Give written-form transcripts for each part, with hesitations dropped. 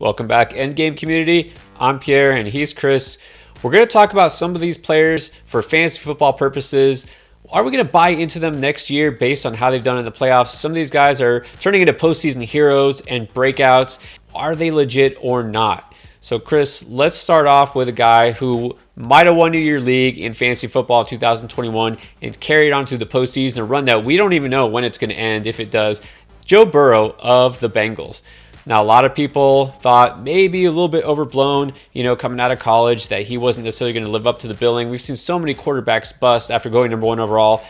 Welcome back, Endgame community. I'm Pierre and he's Chris. We're going to talk about some of these players for fantasy football purposes. Are we going to buy into them next year based on how they've done in the playoffs? Some of these guys are turning into postseason heroes and breakouts. Are they legit or not? So Chris, let's start off with a guy who might have won your league in fantasy football 2021 and carried on to the postseason, a run that we don't even know when it's going to end, if it does. Joe Burrow of the Bengals. Now, a lot of people thought maybe a little bit overblown, coming out of college, that he wasn't necessarily going to live up to the billing. We've seen so many quarterbacks bust after going number one overall.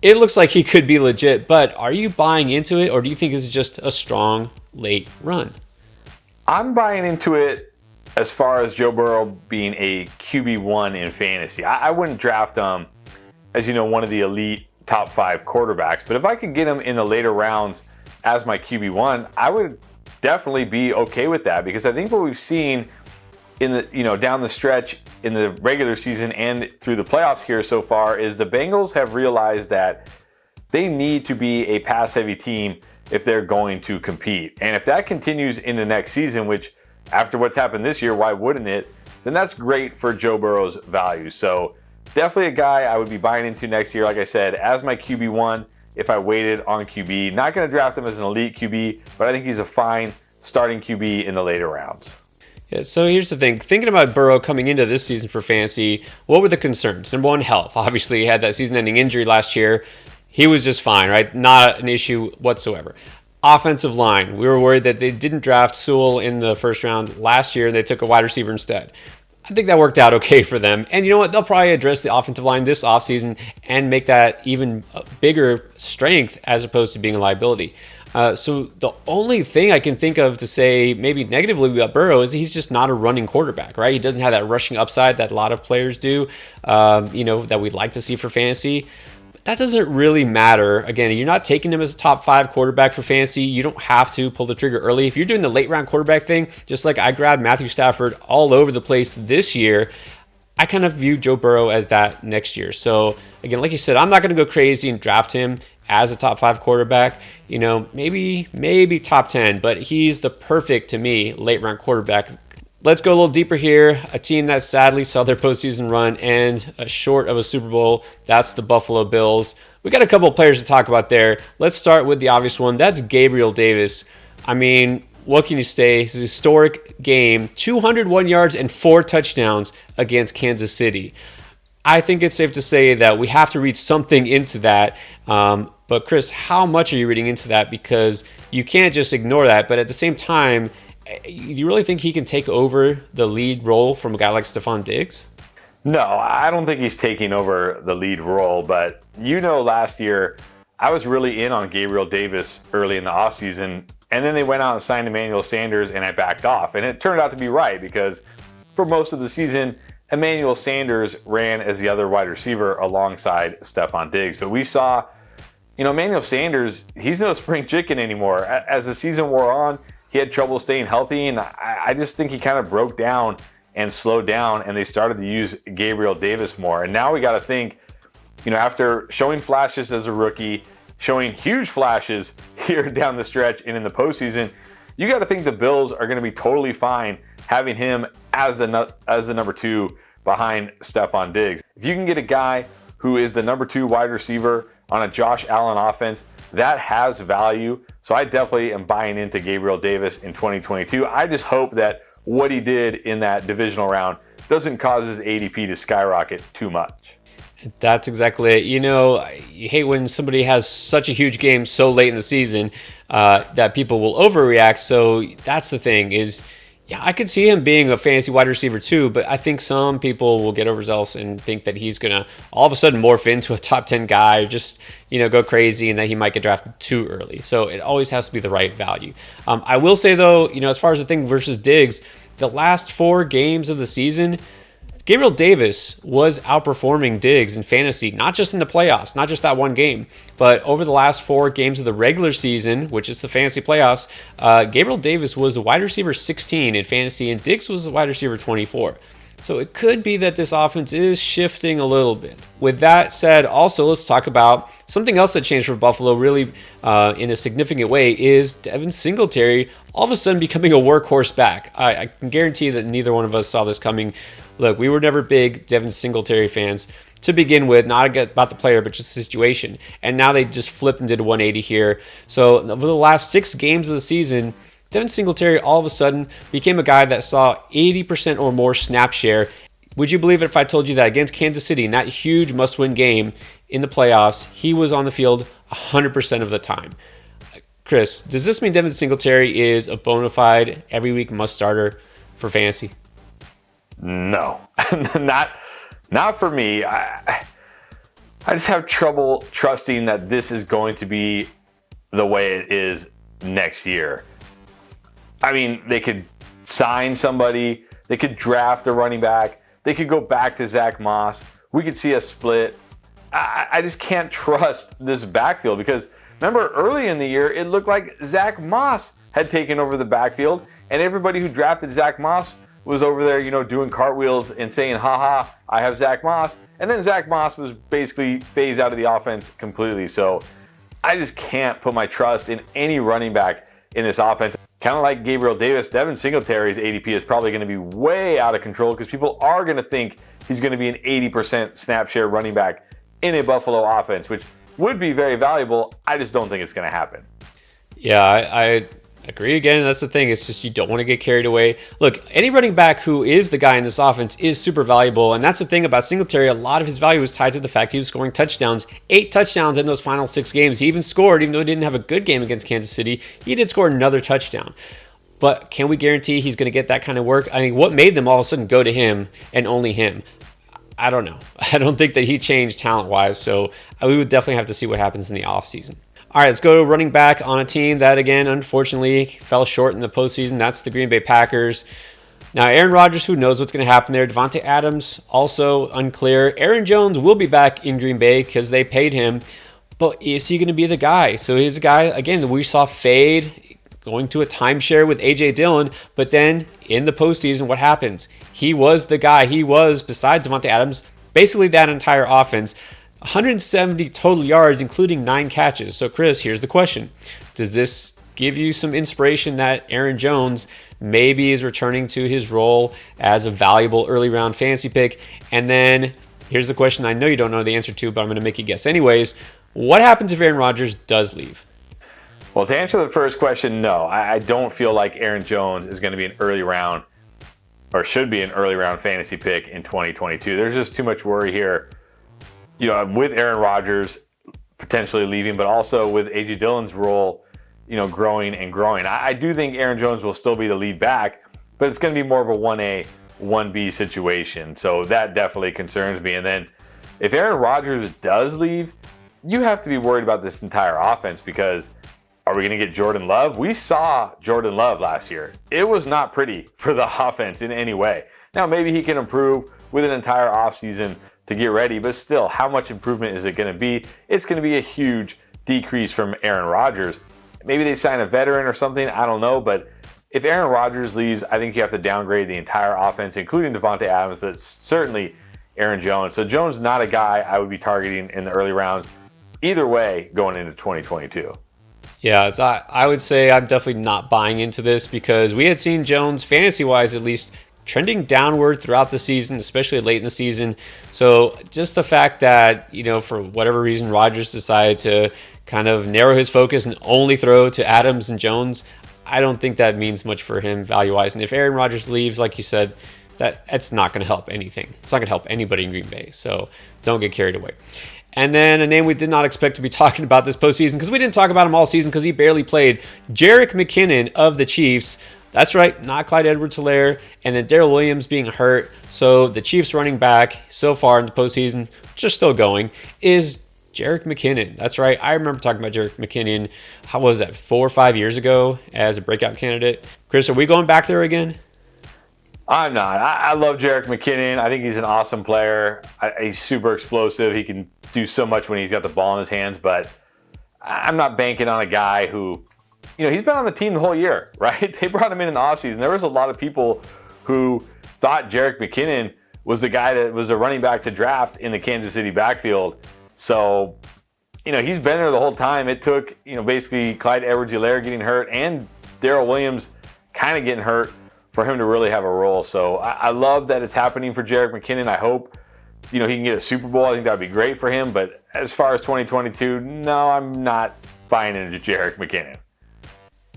It looks like he could be legit, but are you buying into it, or do you think this is just a strong late run? I'm buying into it as far as Joe Burrow being a QB1 in fantasy. I wouldn't draft him as, one of the elite top 5 quarterbacks, but if I could get him in the later rounds as my QB1, I would definitely be okay with that, because I think what we've seen in the down the stretch in the regular season and through the playoffs here so far is the Bengals have realized that they need to be a pass heavy team if they're going to compete. And if that continues into next season, which after what's happened this year, why wouldn't it? Then that's great for Joe Burrow's value. So definitely a guy I would be buying into next year, like I said, as my QB1. If I waited on QB, not going to draft him as an elite QB, but I think he's a fine starting QB in the later rounds. Yeah, so here's the thing. Thinking about Burrow coming into this season for fantasy, what were the concerns? Number one, health. Obviously, he had that season-ending injury last year. He was just fine, right? Not an issue whatsoever. Offensive line. We were worried that they didn't draft Sewell in the first round last year. They took a wide receiver instead. I think that worked out okay for them. And you know what? They'll probably address the offensive line this offseason and make that even a bigger strength as opposed to being a liability. So the only thing I can think of to say maybe negatively about Burrow is he's just not a running quarterback, right? He doesn't have that rushing upside that a lot of players do, that we'd like to see for fantasy. That doesn't really matter. Again, you're not taking him as a top 5 quarterback for fantasy. You don't have to pull the trigger early. If you're doing the late round quarterback thing, just like I grabbed Matthew Stafford all over the place this year, I kind of view Joe Burrow as that next year. So again, like you said, I'm not going to go crazy and draft him as a top 5 quarterback. Maybe top 10, but he's the perfect, to me, late round quarterback. Let's go a little deeper here. A team that sadly saw their postseason run end short of a Super Bowl. That's the Buffalo Bills. We got a couple of players to talk about there. Let's start with the obvious one. That's Gabriel Davis. I mean, what can you say? It's a historic game. 201 yards and 4 touchdowns against Kansas City. I think it's safe to say that we have to read something into that. But Chris, how much are you reading into that? Because you can't just ignore that. But at the same time, you really think he can take over the lead role from a guy like Stephon Diggs? No, I don't think he's taking over the lead role. But last year, I was really in on Gabriel Davis early in the offseason. And then they went out and signed Emmanuel Sanders, and I backed off. And it turned out to be right, because for most of the season, Emmanuel Sanders ran as the other wide receiver alongside Stephon Diggs. But we saw, Emmanuel Sanders, he's no spring chicken anymore. As the season wore on, he had trouble staying healthy, and I just think he kind of broke down and slowed down, and they started to use Gabriel Davis more. And now we got to think, after showing flashes as a rookie, showing huge flashes here down the stretch and in the postseason, you got to think the Bills are going to be totally fine having him as the number 2 behind Stephon Diggs. If you can get a guy who is the number 2 wide receiver on a Josh Allen offense, that has value. So I definitely am buying into Gabriel Davis in 2022. I just hope that what he did in that divisional round doesn't cause his ADP to skyrocket too much. That's exactly it. You hate when somebody has such a huge game so late in the season that people will overreact. So that's the thing is, yeah, I could see him being a fantasy wide receiver too, but I think some people will get overzealous and think that he's going to all of a sudden morph into a top 10 guy, just, go crazy, and that he might get drafted too early. So it always has to be the right value. I will say though, as far as the thing versus Diggs, the last 4 games of the season, Gabriel Davis was outperforming Diggs in fantasy, not just in the playoffs, not just that one game, but over the last 4 games of the regular season, which is the fantasy playoffs, Gabriel Davis was a wide receiver 16 in fantasy, and Diggs was a wide receiver 24. So it could be that this offense is shifting a little bit. With that said, also let's talk about something else that changed for Buffalo really in a significant way is Devin Singletary all of a sudden becoming a workhorse back. I can guarantee that neither one of us saw this coming. Look, we were never big Devin Singletary fans to begin with, not about the player, but just the situation. And now they just flipped and did a 180 here. So over the last 6 games of the season, Devin Singletary all of a sudden became a guy that saw 80% or more snap share. Would you believe it if I told you that against Kansas City in that huge must-win game in the playoffs, he was on the field 100% of the time? Chris, does this mean Devin Singletary is a bona fide every week must-starter for fantasy? No, not for me. I just have trouble trusting that this is going to be the way it is next year. I mean, they could sign somebody, they could draft a running back, they could go back to Zach Moss. We could see a split. I just can't trust this backfield because remember early in the year, it looked like Zach Moss had taken over the backfield and everybody who drafted Zach Moss was over there, doing cartwheels and saying, haha, I have Zach Moss. And then Zach Moss was basically phased out of the offense completely. So I just can't put my trust in any running back in this offense. Kind of like Gabriel Davis, Devin Singletary's ADP is probably going to be way out of control because people are going to think he's going to be an 80% snap share running back in a Buffalo offense, which would be very valuable. I just don't think it's going to happen. Yeah, I agree again. And that's the thing. It's just you don't want to get carried away. Look, any running back who is the guy in this offense is super valuable. And that's the thing about Singletary. A lot of his value is tied to the fact he was scoring touchdowns. 8 touchdowns in those final 6 games. He even scored, even though he didn't have a good game against Kansas City, he did score another touchdown. But can we guarantee he's going to get that kind of work? I mean, what made them all of a sudden go to him and only him? I don't know. I don't think that he changed talent-wise. So we would definitely have to see what happens in the offseason. All right, let's go to running back on a team that, again, unfortunately fell short in the postseason. That's the Green Bay Packers. Now, Aaron Rodgers, who knows what's going to happen there? Devontae Adams, also unclear. Aaron Jones will be back in Green Bay because they paid him. But is he going to be the guy? So he's a guy, again, that we saw fade, going to a timeshare with A.J. Dillon. But then in the postseason, what happens? He was the guy. He was, besides Devontae Adams, basically that entire offense. 170 total yards, including 9 catches. So, Chris, here's the question. Does this give you some inspiration that Aaron Jones maybe is returning to his role as a valuable early round fantasy pick? And then here's the question I know you don't know the answer to, but I'm going to make you guess anyways. What happens if Aaron Rodgers does leave? Well, to answer the first question, no. I don't feel like Aaron Jones is going to be an early round or should be an early round fantasy pick in 2022. There's just too much worry here. With Aaron Rodgers potentially leaving, but also with A.J. Dillon's role, growing and growing. I do think Aaron Jones will still be the lead back, but it's going to be more of a 1A, 1B situation. So that definitely concerns me. And then if Aaron Rodgers does leave, you have to be worried about this entire offense because are we going to get Jordan Love? We saw Jordan Love last year. It was not pretty for the offense in any way. Now, maybe he can improve with an entire offseason to get ready, but still, how much improvement is it going to be? It's going to be a huge decrease from Aaron Rodgers. Maybe they sign a veteran or something, I don't know, but if Aaron Rodgers leaves, I think you have to downgrade the entire offense, including Devontae Adams, but certainly Aaron Jones. So Jones, not a guy I would be targeting in the early rounds, either way, going into 2022. Yeah, I would say I'm definitely not buying into this because we had seen Jones, fantasy-wise at least, trending downward throughout the season, especially late in the season. So just the fact that, for whatever reason, Rodgers decided to kind of narrow his focus and only throw to Adams and Jones, I don't think that means much for him value-wise. And if Aaron Rodgers leaves, like you said, that's not going to help anything. It's not going to help anybody in Green Bay. So don't get carried away. And then a name we did not expect to be talking about this postseason because we didn't talk about him all season because he barely played. Jerick McKinnon of the Chiefs. That's right, not Clyde Edwards-Helaire, and then Darrell Williams being hurt. So the Chiefs running back so far in the postseason, just still going, is Jerick McKinnon. That's right, I remember talking about Jerick McKinnon, how was that, 4 or 5 years ago as a breakout candidate. Chris, are we going back there again? I'm not. I love Jerick McKinnon. I think he's an awesome player. He's super explosive. He can do so much when he's got the ball in his hands, but I'm not banking on a guy who, he's been on the team the whole year, right? They brought him in the offseason. There was a lot of people who thought Jerick McKinnon was the guy that was a running back to draft in the Kansas City backfield. So, he's been there the whole time. It took, basically Clyde Edwards-Helaire getting hurt and Darrell Williams kind of getting hurt for him to really have a role. So I love that it's happening for Jerick McKinnon. I hope, he can get a Super Bowl. I think that would be great for him. But as far as 2022, no, I'm not buying into Jerick McKinnon.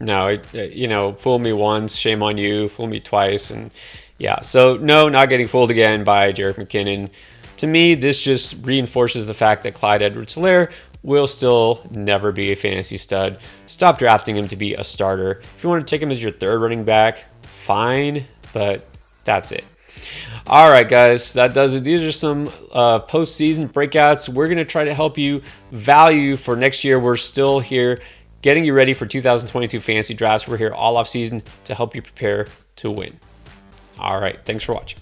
No, fool me once, shame on you. Fool me twice, and yeah. So no, not getting fooled again by Jerick McKinnon. To me, this just reinforces the fact that Clyde Edwards-Helaire will still never be a fantasy stud. Stop drafting him to be a starter. If you want to take him as your third running back, fine, but that's it. All right, guys, that does it. These are some postseason breakouts. We're going to try to help you value for next year. We're still here getting you ready for 2022 fantasy drafts. We're here all off season to help you prepare to win. All right, thanks for watching.